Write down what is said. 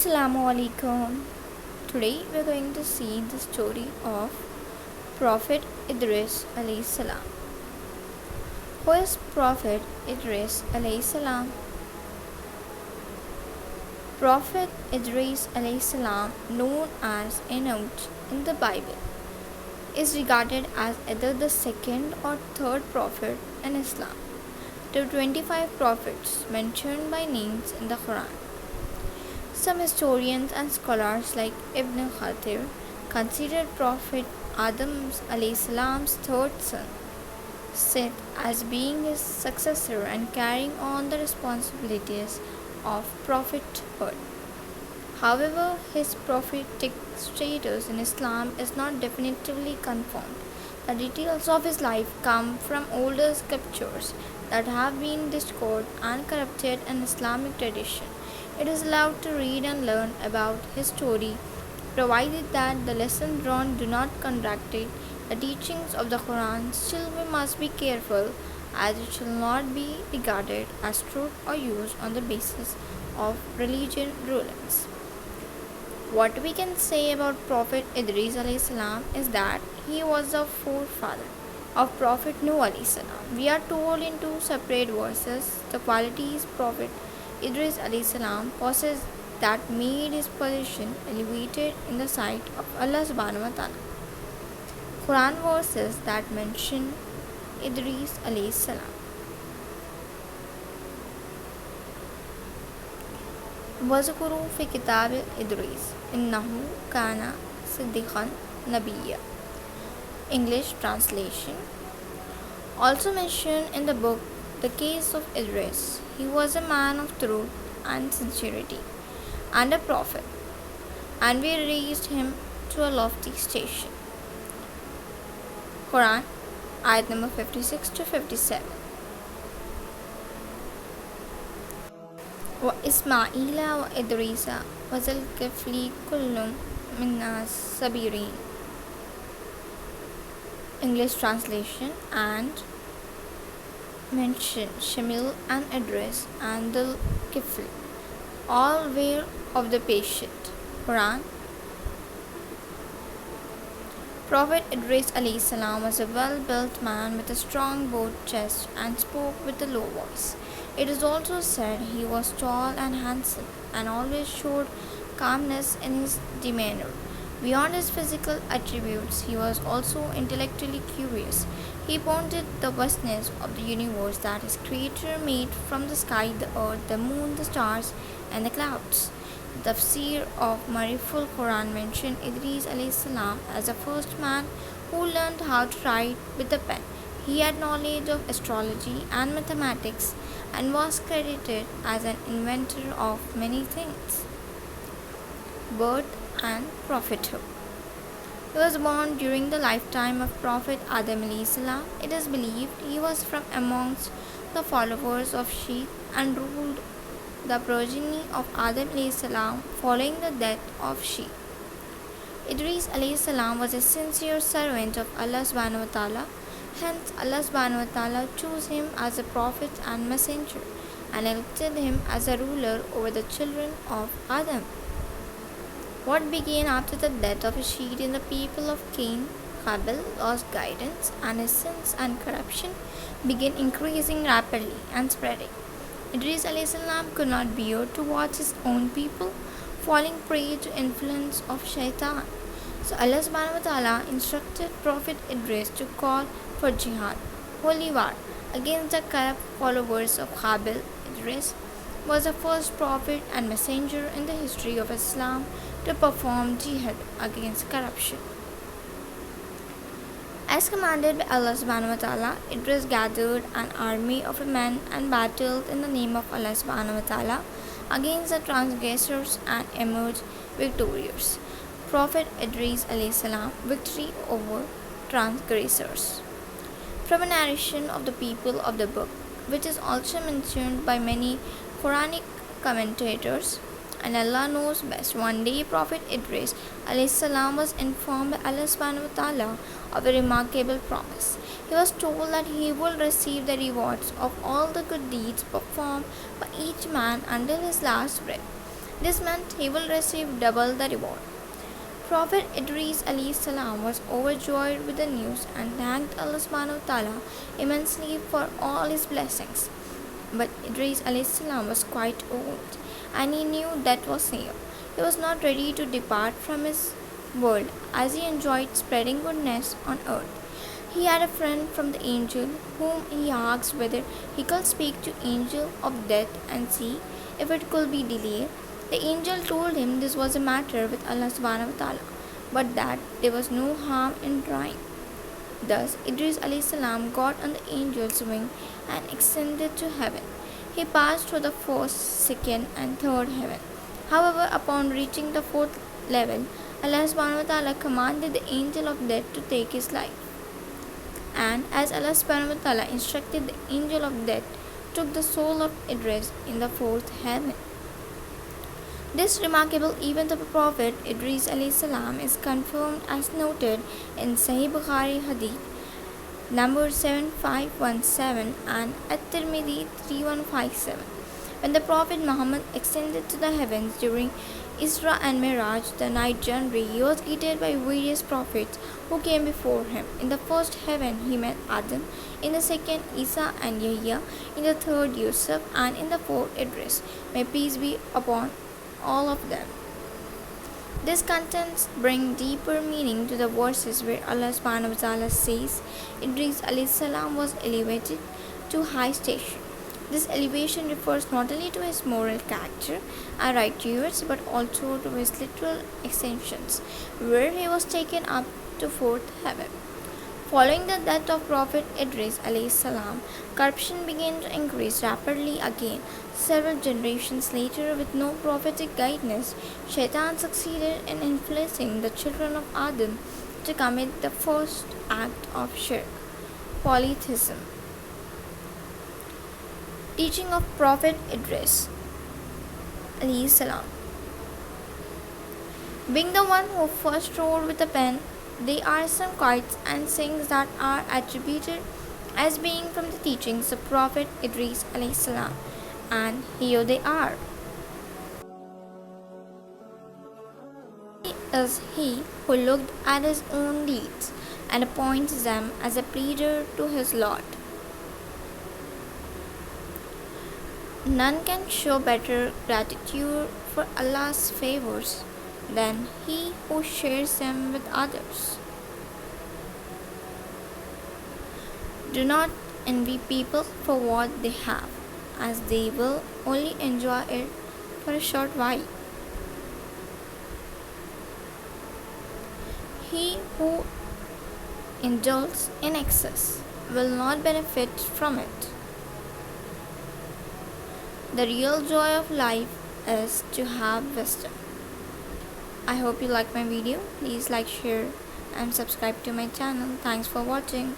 Assalamu alaikum. Today we are going to see the story of Prophet Idris alayhi salam. Who is Prophet Idris alayhi salam? Prophet Idris alayhi salam, known as Enoch in the Bible, is regarded as either the second or third prophet in Islam. There are 25 prophets mentioned by names in the Quran. Some historians and scholars like Ibn Khatir considered Prophet Adam's salam's third son, Seth, as being his successor and carrying on the responsibilities of prophethood. However, his prophetic status in Islam is not definitively confirmed. The details of his life come from older scriptures that have been distorted and corrupted in Islamic tradition. It is allowed to read and learn about his story, provided that the lessons drawn do not contradict the teachings of the Quran. Still, we must be careful, as it shall not be regarded as truth or used on the basis of religion rulings. What we can say about Prophet Idris alayhi salam is that he was the forefather of Prophet Nuh alayhi salam. We are told in two separate verses the qualities Prophet Idris alayhi salam possessed that made his position elevated in the sight of Allah subhanahu wa ta'ala. Quran verses that mention Idris alayhi salam. وَذْكُرُوا فِي كِتَابِ إِدْرِيسَ إِنَّهُ كَانَ صِدِّيقًا نَبِيًّا. English translation. Also mentioned in the book the case of Idris. He was a man of truth and sincerity and a prophet, and we raised him to a lofty station. Quran, ayat number 56 to 57. وإسماعيل وإدريس وذا الكفل كل منا الصابرين. English translation. And mention Shamil and Idris and the Kifl, all were of the patient. Quran. Prophet Idris alayhi salam was a well-built man with a strong broad chest and spoke with a low voice. It is also said he was tall and handsome and always showed calmness in his demeanor. Beyond his physical attributes, he was also intellectually curious. He pondered the vastness of the universe that his creator made from the sky, the earth, the moon, the stars, and the clouds. The tafsir of Mariful Quran mentioned Idris alayhi salam as the first man who learned how to write with the pen. He had knowledge of astrology and mathematics and was credited as an inventor of many things. Birth and prophethood. He was born during the lifetime of Prophet Adam alayhi salam. It is believed he was from amongst the followers of Sheep and ruled the progeny of Adam alayhi salam following the death of Sheep. Idris alayhi salam was a sincere servant of Allah subhanahu wa ta'ala. Hence, Allah subhanahu wa ta'ala chose him as a prophet and messenger and elected him as a ruler over the children of Adam. What began after the death of his seed in the people of Cain, Habil lost guidance, and his sins and corruption began increasing rapidly and spreading. Idris alayhi salam could not bear to watch his own people falling prey to influence of shaitan. So Allah subhanahu wa ta'ala instructed Prophet Idris to call for jihad, holy war, against the corrupt followers of Habil. Idris was the first prophet and messenger in the history of Islam to perform jihad against corruption. As commanded by Allah subhanahu wa ta'ala, Idris gathered an army of men and battled in the name of Allah subhanahu wa ta'ala against the transgressors and emerged victorious. Prophet Idris alayhi salam, victory over transgressors. From a narration of the people of the book, which is also mentioned by many quranic commentators, and Allah knows best. One day, Prophet Idris alayhi salam was informed by Allah subhanahu wa ta'ala of a remarkable promise. He was told that he will receive the rewards of all the good deeds performed by each man until his last breath. This meant he will receive double the reward. Prophet Idris alayhi salam was overjoyed with the news and thanked Allah subhanahu wa ta'ala immensely for all his blessings. But Idris alayhi salam was quite old and he knew that was near. He was not ready to depart from his world as he enjoyed spreading goodness on earth. He had a friend from the angel whom he asked whether he could speak to angel of death and see if it could be delayed. The angel told him this was a matter with Allah subhanahu wa ta'ala, but that there was no harm in trying. Thus Idris alayhi salam got on the angel's wing and ascended to heaven. He passed through the first, second and third heaven. However, upon reaching the fourth level, Allah subhanahu wa ta'ala commanded the angel of death to take his life. And as Allah subhanahu wa ta'ala instructed, the angel of death took the soul of Idris in the fourth heaven. This remarkable event of the Prophet Idris alayhi salam is confirmed as noted in Sahih Bukhari Hadith number 7517 and At-Tirmidhi 3157. When the Prophet Muhammad ascended to the heavens during Isra and Miraj, the night journey, he was greeted by various prophets who came before him. In the first heaven he met Adam, in the second Isa and Yahya, in the third Yusuf, and in the fourth Idris. May peace be upon all of them. These contents bring deeper meaning to the verses where Allah subhanahu wa ta'ala says Idris alayhi salam was elevated to high station. This elevation refers not only to his moral character and righteousness but also to his literal ascensions, where he was taken up to fourth heaven. Following the death of Prophet Idris alayhi salam, corruption began to increase rapidly again. Several generations later, with no prophetic guidance, Shaitan succeeded in influencing the children of Adam to commit the first act of shirk, polytheism. Teaching of Prophet Idris alayhi salam. Being the one who first wrote with a pen, there are some quotes and sayings that are attributed as being from the teachings of Prophet Idris alayhi salam, and here they are. He is he who looked at his own deeds and appoints them as a pleader to his Lord. None can show better gratitude for Allah's favors than he who shares them with others. Do not envy people for what they have, as they will only enjoy it for a short while. He who indulges in excess will not benefit from it. The real joy of life is to have wisdom. I hope you like my video. Please like, share and subscribe to my channel. Thanks for watching.